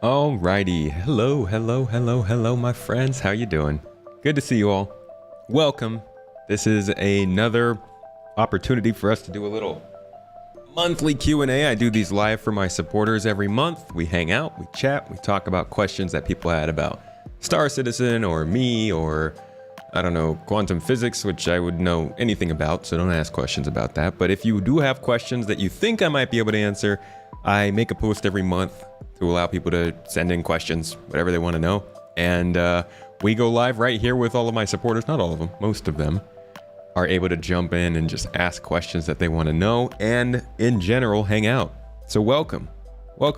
Alrighty, hello, my friends. How you doing? Good to see you all. Welcome. This is another opportunity for us to do a little monthly Q&A. I do these live for my supporters every month. We hang out, we chat, we talk about questions that people had about Star Citizen or me or, I don't know, quantum physics, which I would know anything about, so don't ask questions about that. But if you do have questions that you think I might be able to answer, I make a post every month to allow people to send in questions, whatever they want to know. And we go live right here with all of my supporters. Not all of them, most of them are able to jump in and just ask questions that they want to know and in general hang out. So welcome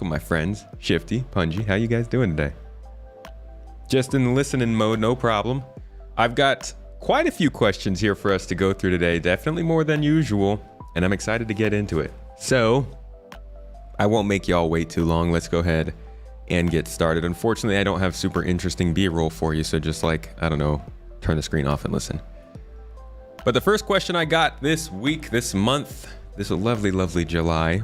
my friends. Shifty, Punji, how you guys doing today? Just in listening mode, no problem. I've got quite a few questions here for us to go through today, definitely more than usual, and I'm excited to get into it. So I won't make y'all wait too long. Let's go ahead and get started. Unfortunately, I don't have super interesting B-roll for you, so just like, I don't know, turn the screen off and listen. But the first question I got this week, this month, this lovely July,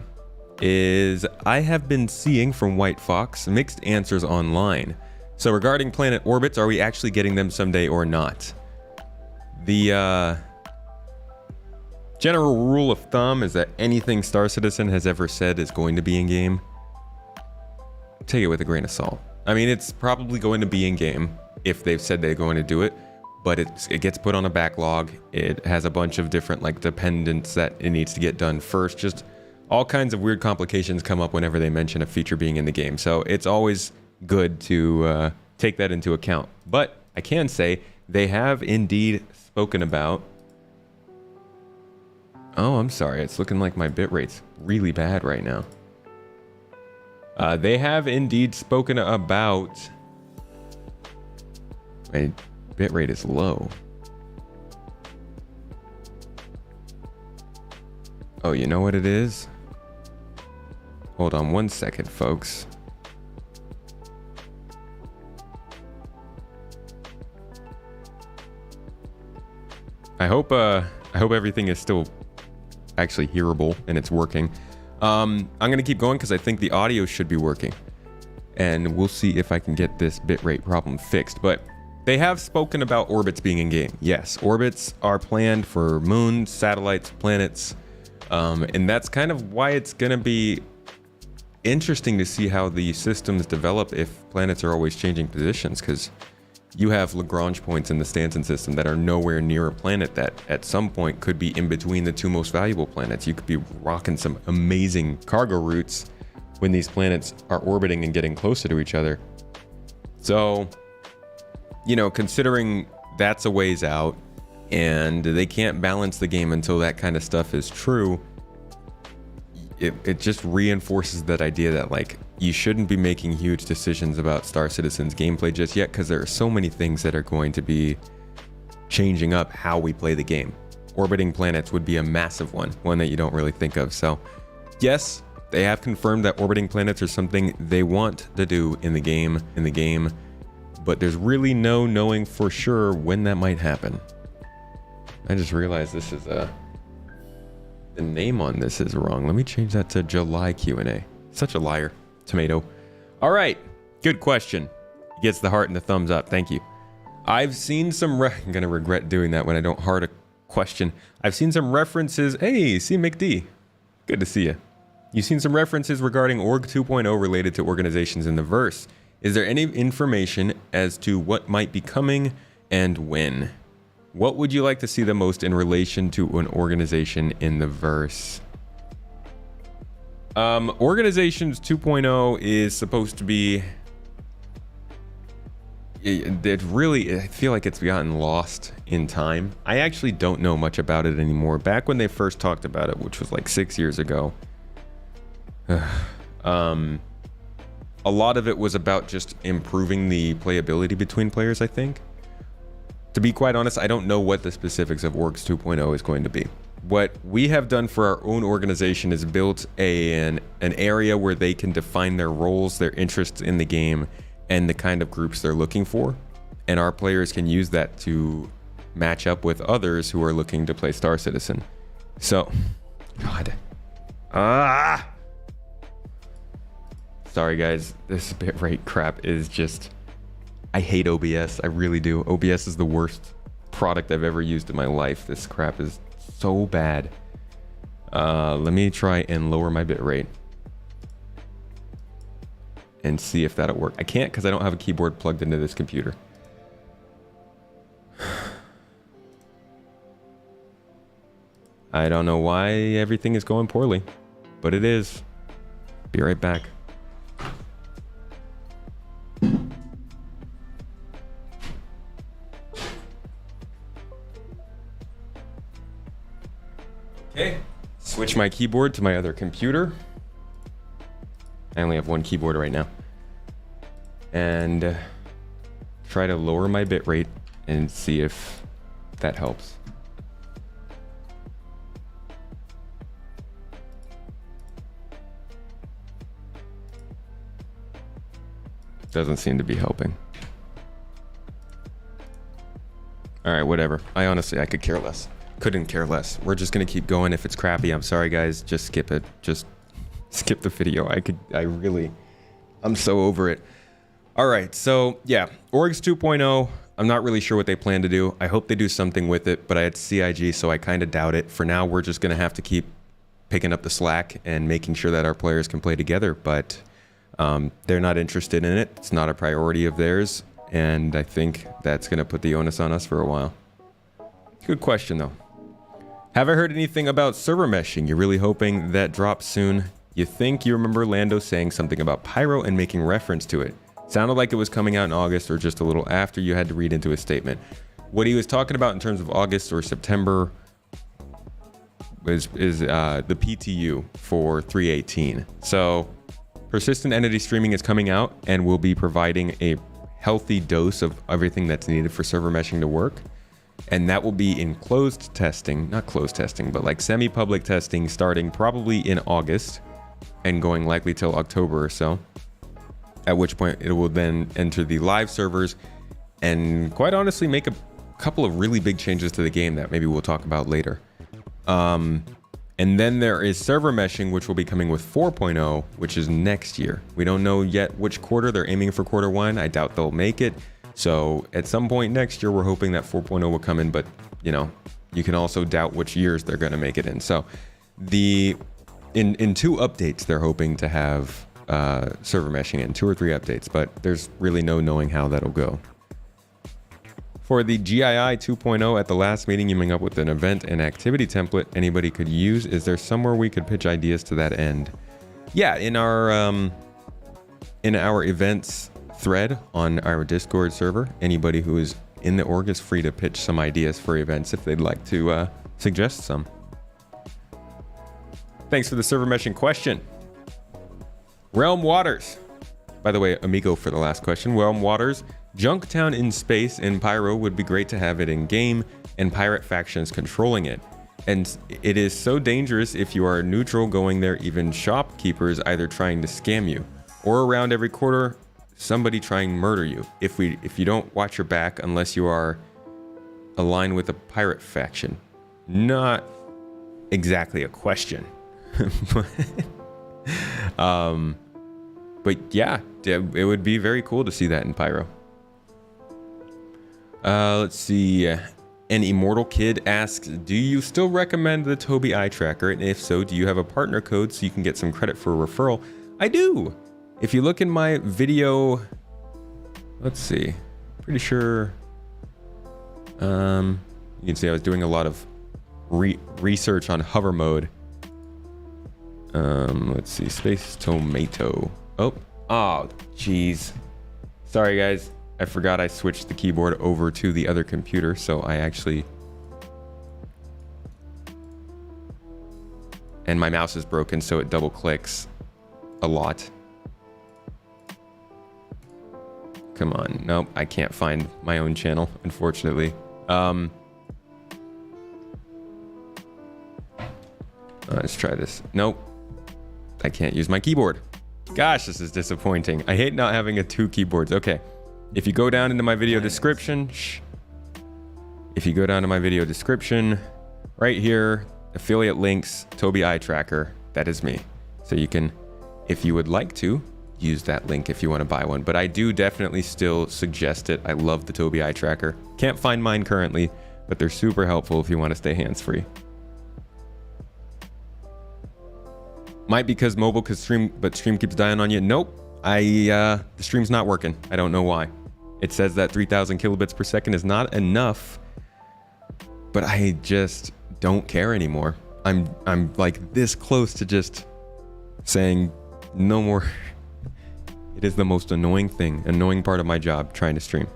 is I have been seeing from White Fox mixed answers online. So regarding planet orbits, are we actually getting them someday or not? The general rule of thumb is that anything Star Citizen has ever said is going to be in game. Take it with a grain of salt. I mean, it's probably going to be in game if they've said they're going to do it, but it gets put on a backlog. It has a bunch of different like dependents that it needs to get done first. Just all kinds of weird complications come up whenever they mention a feature being in the game. So it's always good to take that into account. But I can say they have indeed spoken about... Oh, I'm sorry. It's looking like my bitrate's really bad right now. They have indeed spoken about... My bitrate is low. Oh, you know what it is? Hold on one second, folks. I hope everything is still actually hearable and it's working. I'm gonna keep going because I think the audio should be working, and we'll see if I can get this bitrate problem fixed. But they have spoken about orbits being in game. Yes, orbits are planned for moons, satellites, planets, and that's kind of why it's gonna be interesting to see how the systems develop if planets are always changing positions, because you have Lagrange points in the Stanton system that are nowhere near a planet that at some point could be in between the two most valuable planets. You could be rocking some amazing cargo routes when these planets are orbiting and getting closer to each other. So, you know, considering that's a ways out and they can't balance the game until that kind of stuff is true, it just reinforces that idea that like you shouldn't be making huge decisions about Star Citizen's gameplay just yet, because there are so many things that are going to be changing up how we play the game. Orbiting planets would be a massive one that you don't really think of. So yes, they have confirmed that orbiting planets are something they want to do in the game, but there's really no knowing for sure when that might happen. I just realized this is the name on this is wrong. Let me change that to July Q&A. Such a liar. Tomato. All right. Good question. Gets the heart and the thumbs up. Thank you. I've seen some... I'm going to regret doing that when I don't heart a question. I've seen some references... Hey, see McD. Good to see you. You've seen some references regarding Org 2.0 related to organizations in the verse. Is there any information as to what might be coming and when? What would you like to see the most in relation to an organization in the verse? Organizations 2.0 is supposed to be... It really, I feel like it's gotten lost in time. I actually don't know much about it anymore. Back when they first talked about it, which was like 6 years ago, a lot of it was about just improving the playability between players, I think. To be quite honest, I don't know what the specifics of Orgs 2.0 is going to be. What we have done for our own organization is built an area where they can define their roles, their interests in the game, and the kind of groups they're looking for. And our players can use that to match up with others who are looking to play Star Citizen. So, God. Start sorry guys. This bitrate crap is just... I hate OBS. I really do. OBS is the worst product I've ever used in my life. This crap is so bad. Let me try and lower my bitrate and see if that'll work. I can't because I don't have a keyboard plugged into this computer. I don't know why everything is going poorly, but it is. Be right back. Okay, switch my keyboard to my other computer. I only have one keyboard right now. And try to lower my bitrate and see if that helps. Doesn't seem to be helping. All right, whatever. I could care less. Couldn't care less. We're just gonna keep going. If it's crappy, I'm sorry guys, just skip it. Just skip the video. I'm so over it. All right, so yeah, Orgs 2.0, I'm not really sure what they plan to do. I hope they do something with it, but I had CIG, so I kind of doubt it. For now, we're just gonna have to keep picking up the slack and making sure that our players can play together, but they're not interested in it. It's not a priority of theirs, and I think that's gonna put the onus on us for a while. Good question though. Have I heard anything about server meshing? You're really hoping that drops soon? You think you remember Lando saying something about Pyro and making reference to it. Sounded like it was coming out in August or just a little after. You had to read into his statement. What he was talking about in terms of August or September is the PTU for 3.18. So persistent entity streaming is coming out and will be providing a healthy dose of everything that's needed for server meshing to work. And that will be in closed testing, not closed testing, but like semi-public testing starting probably in August and going likely till October or so. At which point it will then enter the live servers and quite honestly make a couple of really big changes to the game that maybe we'll talk about later. And then there is server meshing, which will be coming with 4.0, which is next year. We don't know yet which quarter. They're aiming for Q1. I doubt they'll make it. So at some point next year, we're hoping that 4.0 will come in, but you know, you can also doubt which years they're going to make it in. So in 2 updates, they're hoping to have server meshing in 2 or 3 updates, but there's really no knowing how that'll go. For the GII 2.0, at the last meeting, you came up with an event and activity template anybody could use. Is there somewhere we could pitch ideas to that end? Yeah, in our events thread on our Discord server, anybody who is in the org is free to pitch some ideas for events if they'd like to suggest some. Thanks for the server meshing question. Realm Waters. By the way, Amigo for the last question. Realm Waters. Junktown in space in Pyro would be great to have it in game and pirate factions controlling it. And it is so dangerous if you are neutral going there, even shopkeepers either trying to scam you or around every quarter somebody trying to murder you if you don't watch your back unless you are aligned with a pirate faction. Not exactly a question. But yeah, it would be very cool to see that in Pyro. Let's see. An Immortal Kid asks, do you still recommend the Tobii eye tracker? And if so, do you have a partner code so you can get some credit for a referral? I do. If you look in my video, let's see, pretty sure, you can see I was doing a lot of research on hover mode. Let's see, Space Tomato. Oh, geez. Sorry, guys. I forgot I switched the keyboard over to the other computer, so I actually... And my mouse is broken, so it double clicks a lot. Come on. Nope, I can't find my own channel, unfortunately. Let's try this. Nope. I can't use my keyboard. Gosh, this is disappointing. I hate not having 2 keyboards. Okay. If you go down into my video description, if you go down to my video description, right here, affiliate links, Tobii eye tracker, that is me. So you can, if you would like to, use that link if you want to buy one. But I do definitely still suggest it. I love the Tobii eye tracker. Can't find mine currently, but they're super helpful if you want to stay hands-free. Might because mobile, because stream keeps dying on you. Nope. The stream's not working. I don't know why. It says that 3,000 kilobits per second is not enough, but I just don't care anymore. I'm like this close to just saying no more. It is the most annoying part of my job, trying to stream.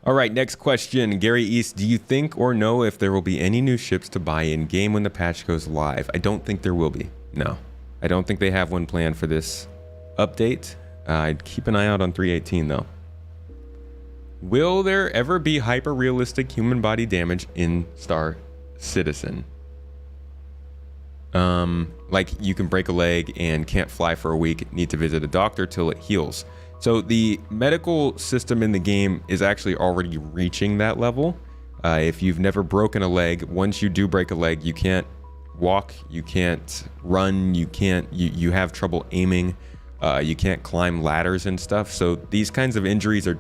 All right, next question. Gary East, do you think or know if there will be any new ships to buy in game when the patch goes live? I don't think there will be. No, I don't think they have one planned for this update. I'd keep an eye out on 3.18 though. Will there ever be hyper-realistic human body damage in Star Citizen? Like you can break a leg and can't fly for a week, need to visit a doctor till it heals. So the medical system in the game is actually already reaching that level. If you've never broken a leg, once you do break a leg, you can't walk, you can't run, you have trouble aiming, you can't climb ladders and stuff. So these kinds of injuries are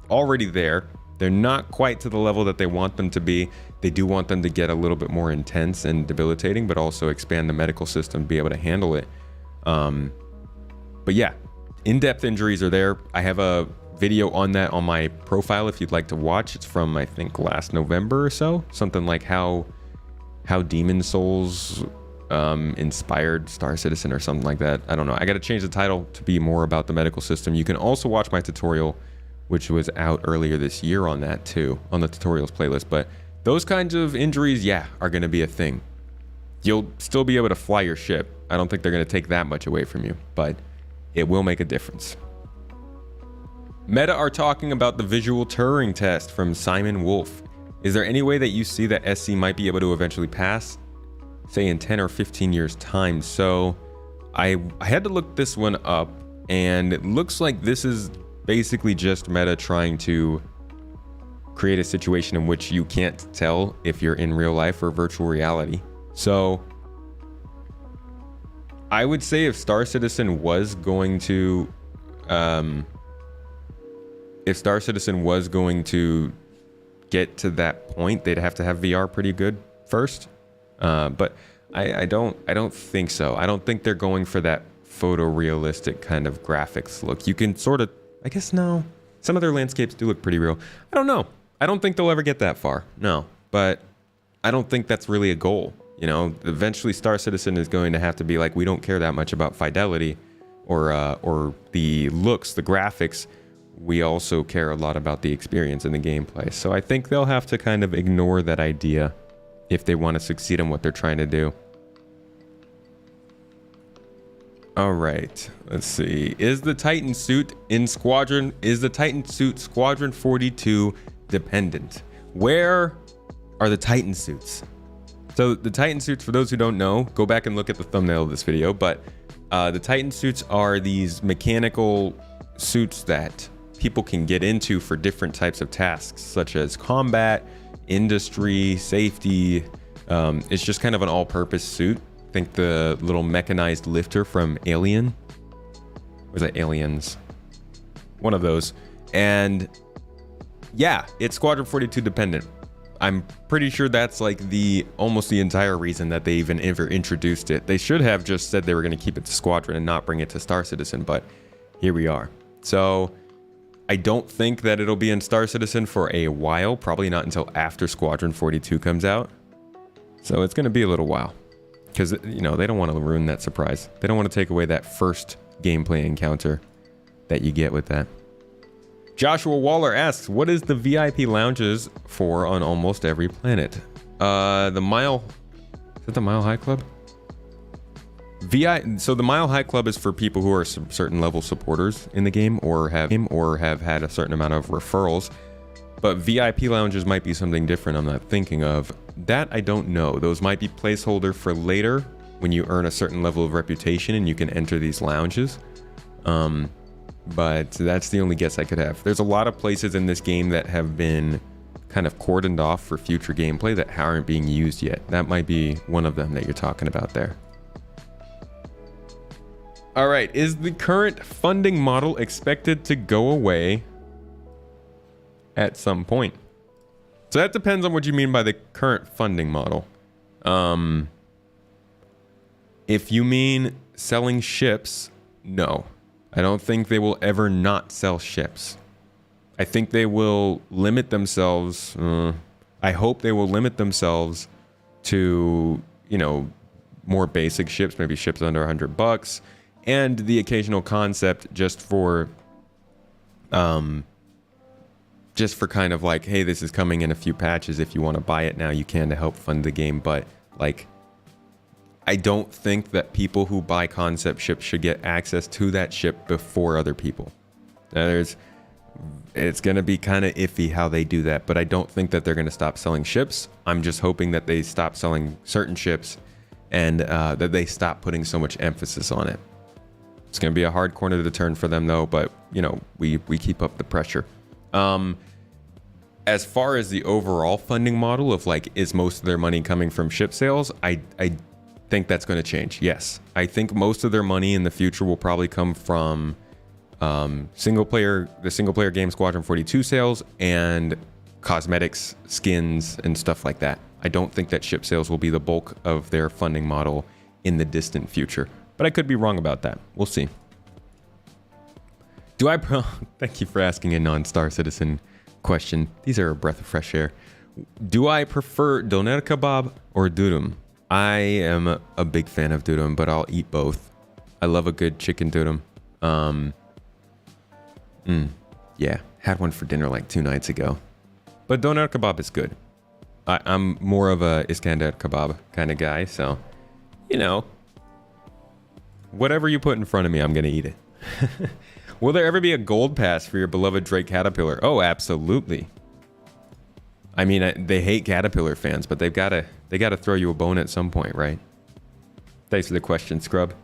already there. They're not quite to the level that they want them to be. They do want them to get a little bit more intense and debilitating, but also expand the medical system to be able to handle it. But yeah, in-depth injuries are there. I have a video on that on my profile if you'd like to watch. It's from, I think, last November or so. Something like how Demon Souls inspired Star Citizen or something like that. I don't know. I got to change the title to be more about the medical system. You can also watch my tutorial, which was out earlier this year on that too, on the tutorials playlist. But those kinds of injuries, yeah, are going to be a thing. You'll still be able to fly your ship. I don't think they're going to take that much away from you, but it will make a difference. Meta are talking about the visual Turing test from Simon Wolf. Is there any way that you see that SC might be able to eventually pass, say in 10 or 15 years time? So I had to look this one up, and it looks like this is basically just Meta trying to create a situation in which you can't tell if you're in real life or virtual reality. So I would say if Star Citizen was going to get to that point, they'd have to have VR pretty good first. But I don't think so. I don't think they're going for that photorealistic kind of graphics look. You can sort of, I guess, no. Some of their landscapes do look pretty real. I don't know. I don't think they'll ever get that far. No. But I don't think that's really a goal. You know, eventually Star Citizen is going to have to be like, we don't care that much about fidelity or the looks, the graphics. We also care a lot about the experience and the gameplay. So I think they'll have to kind of ignore that idea if they want to succeed in what they're trying to do. All right, let's see. Is the Titan suit Squadron 42 dependent? Where are the Titan suits? So the Titan suits, for those who don't know, go back and look at the thumbnail of this video, but the Titan suits are these mechanical suits that people can get into for different types of tasks, such as combat, industry, safety. It's just kind of an all-purpose suit. Think the little mechanized lifter from Alien. Was it Aliens? One of those. And yeah, it's Squadron 42 dependent. I'm pretty sure that's like almost the entire reason that they even ever introduced it. They should have just said they were going to keep it to Squadron and not bring it to Star Citizen, but here we are. So I don't think that it'll be in Star Citizen for a while, probably not until after Squadron 42 comes out. So it's going to be a little while. Because, you know, they don't want to ruin that surprise. They don't want to take away that first gameplay encounter that you get with that. Joshua Waller asks, what is the VIP lounges for on almost every planet? The Mile... Is it the Mile High Club? So the Mile High Club is for people who are certain level supporters in the game or have had a certain amount of referrals. But VIP lounges might be something different I'm not thinking of. That I don't know. Those might be placeholder for later when you earn a certain level of reputation and you can enter these lounges. But that's the only guess I could have. There's a lot of places in this game that have been kind of cordoned off for future gameplay that aren't being used yet. That might be one of them that you're talking about there. All right, is the current funding model expected to go away at some point? So that depends on what you mean by the current funding model. If you mean selling ships, no. I don't think they will ever not sell ships. I think they will limit themselves. I hope they will limit themselves to, you know, more basic ships, maybe ships under $100, and the occasional concept just for kind of like, hey, this is coming in a few patches. If you want to buy it now, you can to help fund the game. But like, I don't think that people who buy concept ships should get access to that ship before other people. Now, it's going to be kind of iffy how they do that, but I don't think that they're going to stop selling ships. I'm just hoping that they stop selling certain ships and that they stop putting so much emphasis on it. It's going to be a hard corner to turn for them though, but you know, we keep up the pressure. As far as the overall funding model of like, is most of their money coming from ship sales? I think that's going to change. Yes. I think most of their money in the future will probably come from the single player game Squadron 42 sales and cosmetics, skins, and stuff like that. I don't think that ship sales will be the bulk of their funding model in the distant future, but I could be wrong about that. We'll see. Thank you for asking a non-Star Citizen question. These are a breath of fresh air. Do I prefer doner kebab or durum? I am a big fan of durum, but I'll eat both. I love a good chicken durum. Yeah, had one for dinner like 2 nights ago. But doner kebab is good. I'm more of a Iskandar kebab kind of guy, so, you know, whatever you put in front of me, I'm gonna eat it. Will there ever be a gold pass for your beloved Drake Caterpillar? Oh, absolutely. I mean, they hate Caterpillar fans, but they gotta throw you a bone at some point, right? Thanks for the question, Scrub.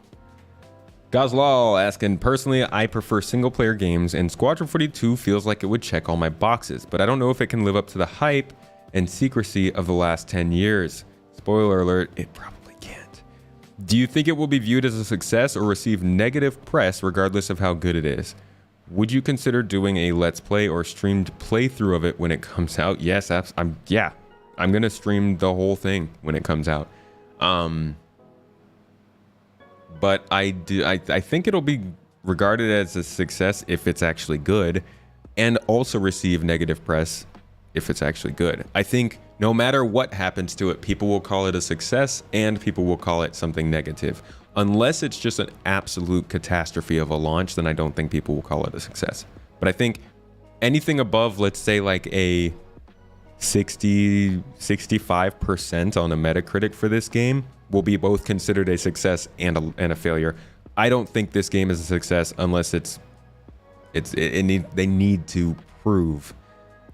Gozlal asking, personally, I prefer single-player games, and Squadron 42 feels like it would check all my boxes, but I don't know if it can live up to the hype and secrecy of the last 10 years. Spoiler alert, it probably can't. Do you think it will be viewed as a success or receive negative press regardless of how good it is? Would you consider doing a Let's Play or streamed playthrough of it when it comes out? Yes, I'm gonna stream the whole thing when it comes out. But I think it'll be regarded as a success if it's actually good, and also receive negative press if it's actually good. I think no matter what happens to it, people will call it a success and people will call it something negative. Unless it's just an absolute catastrophe of a launch, then I don't think people will call it a success. But I think anything above, let's say like a 65% on a Metacritic for this game will be both considered a success and a failure. I don't think this game is a success unless they need to prove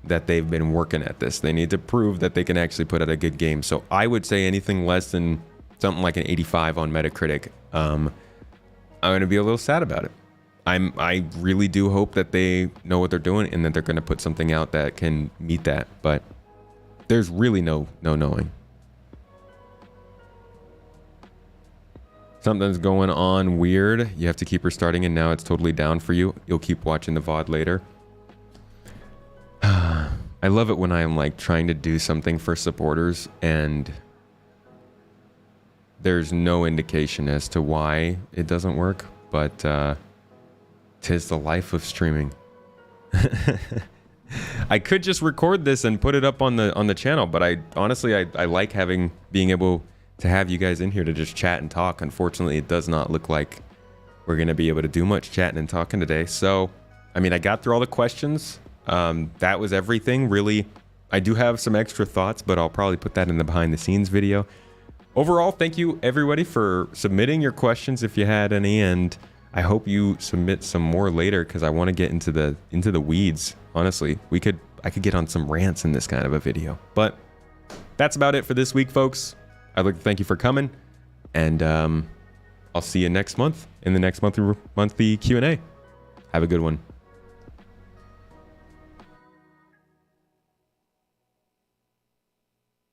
that they've been working at this. They need to prove that they can actually put out a good game. So I would say anything less than something like an 85 on Metacritic, I'm going to be a little sad about it. I really do hope that they know what they're doing and that they're going to put something out that can meet that, but there's really no knowing. Something's going on weird. You have to keep restarting and now it's totally down for you. You'll keep watching the VOD later. I love it when I'm like trying to do something for supporters and there's no indication as to why it doesn't work, but 'tis the life of streaming. I could just record this and put it up on the channel, but I honestly like being able to have you guys in here to just chat and talk. Unfortunately, it does not look like we're going to be able to do much chatting and talking today. So, I mean, I got through all the questions. That was everything, really. I do have some extra thoughts, but I'll probably put that in the behind the scenes video. Overall, thank you everybody for submitting your questions if you had any, and I hope you submit some more later because I want to get into the weeds. Honestly, I could get on some rants in this kind of a video. But that's about it for this week, folks. I'd like to thank you for coming, and I'll see you next month in the next monthly Q&A. Have a good one.